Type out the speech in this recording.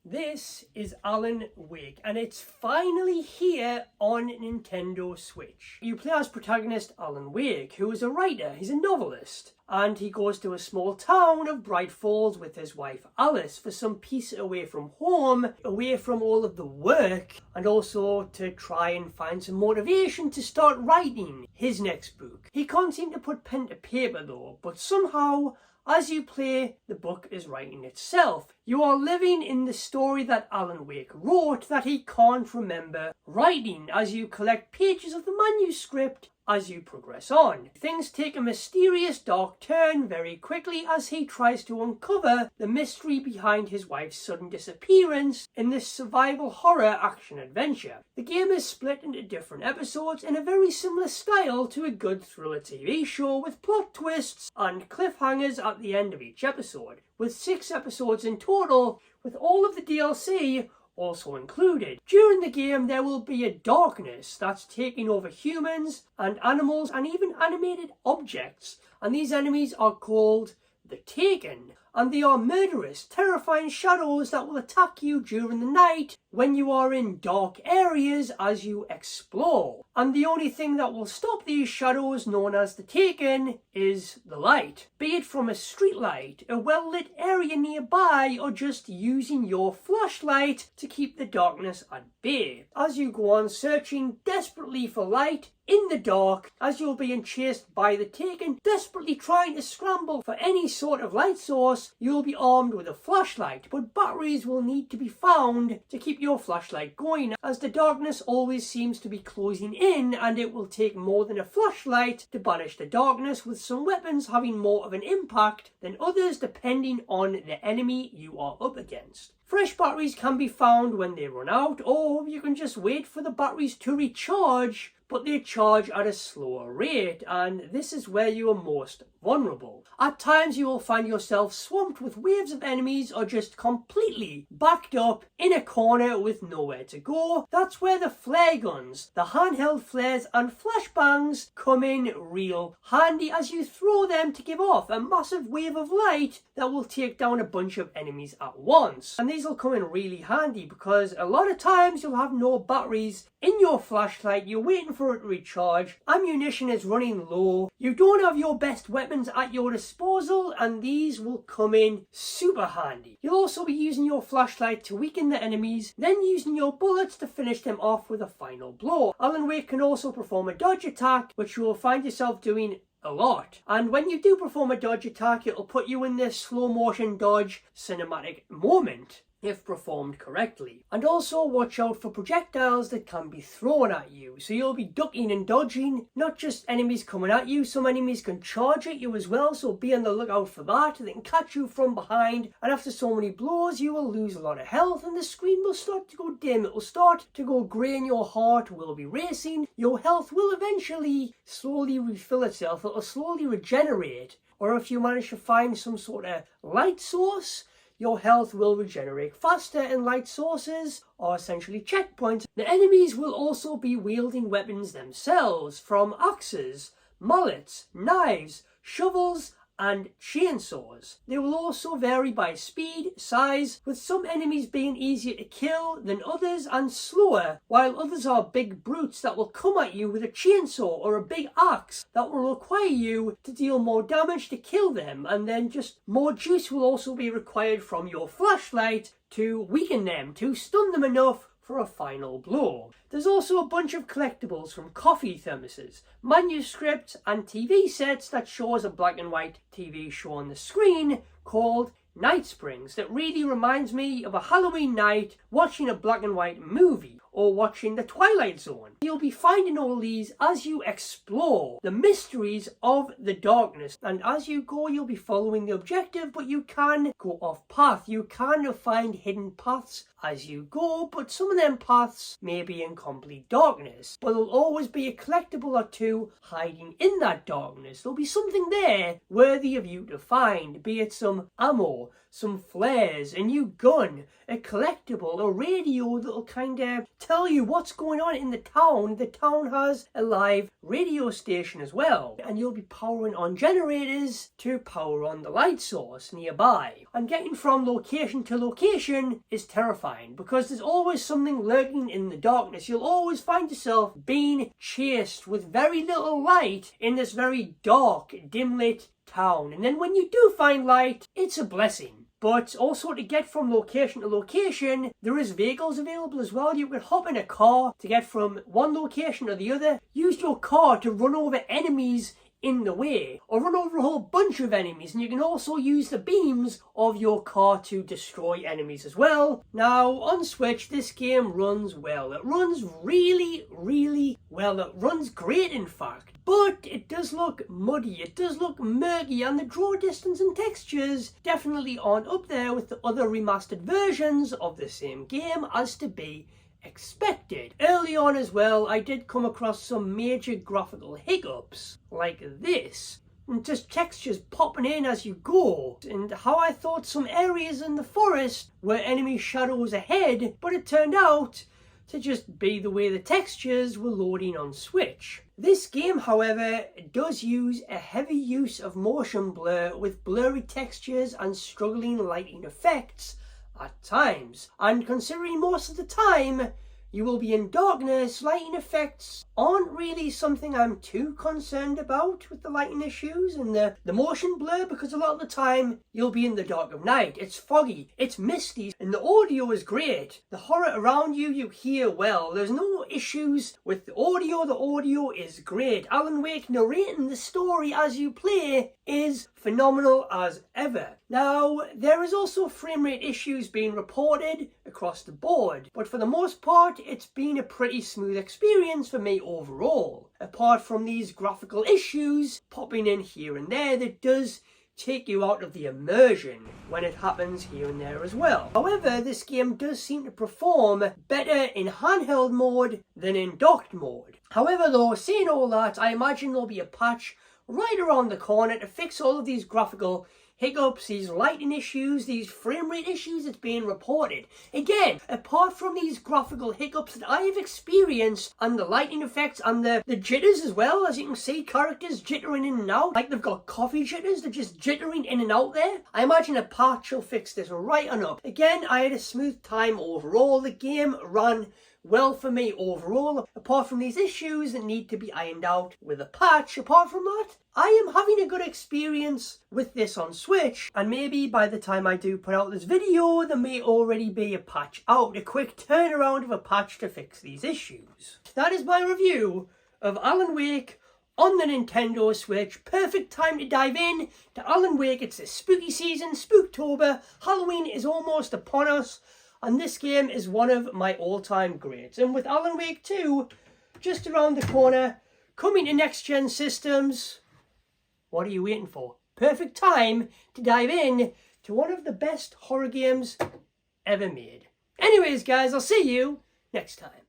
This is Alan Wake, and it's finally here on Nintendo Switch. You play as protagonist Alan Wake, who is a writer, he's a novelist, and he goes to a small town of Bright Falls with his wife Alice for some peace away from home, away from all of the work, and also to try and find some motivation to start writing his next book. He can't seem to put pen to paper though, but somehow, as you play, the book is writing itself. You are living in the story that Alan Wake wrote that he can't remember writing as you collect pages of the manuscript as you progress on. Things take a mysterious dark turn very quickly as he tries to uncover the mystery behind his wife's sudden disappearance in this survival horror action adventure. The game is split into different episodes in a very similar style to a good thriller TV show with plot twists and cliffhangers at the end of each episode, with 6 episodes in total, with all of the DLC also included. During the game there will be a darkness that's taking over humans and animals and even animated objects, and these enemies are called the Taken, and they are murderous, terrifying shadows that will attack you during the night when you are in dark areas as you explore. And the only thing that will stop these shadows, known as the Taken, is the light. Be it from a street light, a well-lit area nearby, or just using your flashlight to keep the darkness at bay. As you go on searching desperately for light in the dark, as you're being chased by the Taken, desperately trying to scramble for any sort of light source, you'll be armed with a flashlight, but batteries will need to be found to keep your flashlight going, as the darkness always seems to be closing in, and it will take more than a flashlight to banish the darkness, with some weapons having more of an impact than others depending on the enemy you are up against. Fresh batteries can be found when they run out, or you can just wait for the batteries to recharge, but they charge at a slower rate, and this is where you are most vulnerable. At times you will find yourself swamped with waves of enemies or just completely backed up in a corner with nowhere to go. That's where the flare guns, the handheld flares and flashbangs come in real handy, as you throw them to give off a massive wave of light that will take down a bunch of enemies at once. And these will come in really handy because a lot of times you'll have no batteries in your flashlight, you're waiting for it to recharge, ammunition is running low, you don't have your best weapons at your disposal, and these will come in super handy. You'll also be using your flashlight to weaken the enemies, then using your bullets to finish them off with a final blow. Alan Wake can also perform a dodge attack, which you will find yourself doing a lot. And when you do perform a dodge attack, it'll put you in this slow motion dodge cinematic moment if performed correctly. And also watch out for projectiles that can be thrown at you, so you'll be ducking and dodging, not just enemies coming at you, some enemies can charge at you as well, so be on the lookout for that. They can catch you from behind, and after so many blows you will lose a lot of health and the screen will start to go dim, it will start to go grey and your heart will be racing. Your health will eventually slowly refill itself, it will slowly regenerate, or if you manage to find some sort of light source, your health will regenerate faster, and light sources are essentially checkpoints. The enemies will also be wielding weapons themselves, from axes, mallets, knives, shovels, and chainsaws. They will also vary by speed, size, with some enemies being easier to kill than others and slower, while others are big brutes that will come at you with a chainsaw or a big axe that will require you to deal more damage to kill them, and then just more juice will also be required from your flashlight to weaken them, to stun them enough for a final blow. There's also a bunch of collectibles, from coffee thermoses, manuscripts and TV sets that shows a black and white TV show on the screen called Night Springs that really reminds me of a Halloween night watching a black and white movie or watching The Twilight Zone. You'll be finding all these as you explore the mysteries of the darkness, and as you go you'll be following the objective, but you can go off path. You can find hidden paths as you go, but some of them paths may be in complete darkness, but there'll always be a collectible or two hiding in that darkness. There'll be something there worthy of you to find, be it some ammo, some flares, a new gun, a collectible, a radio that'll kind of tell you what's going on in the town. The town has a live radio station as well, and you'll be powering on generators to power on the light source nearby. And getting from location to location is terrifying because there's always something lurking in the darkness. You'll always find yourself being chased with very little light in this very dark, dim lit town. And then when you do find light, it's a blessing. But also to get from location to location, there is vehicles available as well. You can hop in a car to get from one location to the other. Use your car to run over enemies in the way, or run over a whole bunch of enemies, and you can also use the beams of your car to destroy enemies as well. Now, on Switch, this game runs well. It runs really, really well. It runs great, in fact. But it does look muddy, it does look murky, and the draw distance and textures definitely aren't up there with the other remastered versions of the same game as to be expected. Early on as well, I did come across some major graphical hiccups like this, and just textures popping in as you go, and how I thought some areas in the forest were enemy shadows ahead, but it turned out to just be the way the textures were loading on Switch. This game, however, does use a heavy use of motion blur with blurry textures and struggling lighting effects at times, and considering most of the time you will be in darkness, lighting effects aren't really something I'm too concerned about with the lighting issues and the motion blur, because a lot of the time you'll be in the dark of night, it's foggy, it's misty, and the audio is great. The horror around you, you hear well. There's no issues with the audio is great. Alan Wake narrating the story as you play is phenomenal as ever. Now, there is also frame rate issues being reported across the board, but for the most part, it's been a pretty smooth experience for me overall. Apart from these graphical issues popping in here and there, that does take you out of the immersion when it happens here and there as well. However, this game does seem to perform better in handheld mode than in docked mode. However though, saying all that, I imagine there'll be a patch right around the corner to fix all of these graphical hiccups, these lighting issues, these frame rate issues that's being reported. Again, apart from these graphical hiccups that I have experienced, and the lighting effects and the jitters as well, as you can see, characters jittering in and out, like they've got coffee jitters, they're just jittering in and out there. I imagine a patch will fix this right on up. Again, I had a smooth time overall. The game ran well for me overall, apart from these issues that need to be ironed out with a patch. Apart from that, I am having a good experience with this on Switch, and maybe by the time I do put out this video, there may already be a patch out, a quick turnaround of a patch to fix these issues. That is my review of Alan Wake on the Nintendo Switch. Perfect time to dive in to Alan Wake. It's the spooky season, Spooktober. Halloween is almost upon us, and this game is one of my all-time greats. And with Alan Wake 2 just around the corner, coming to next-gen systems, what are you waiting for? Perfect time to dive in to one of the best horror games ever made. Anyways, guys, I'll see you next time.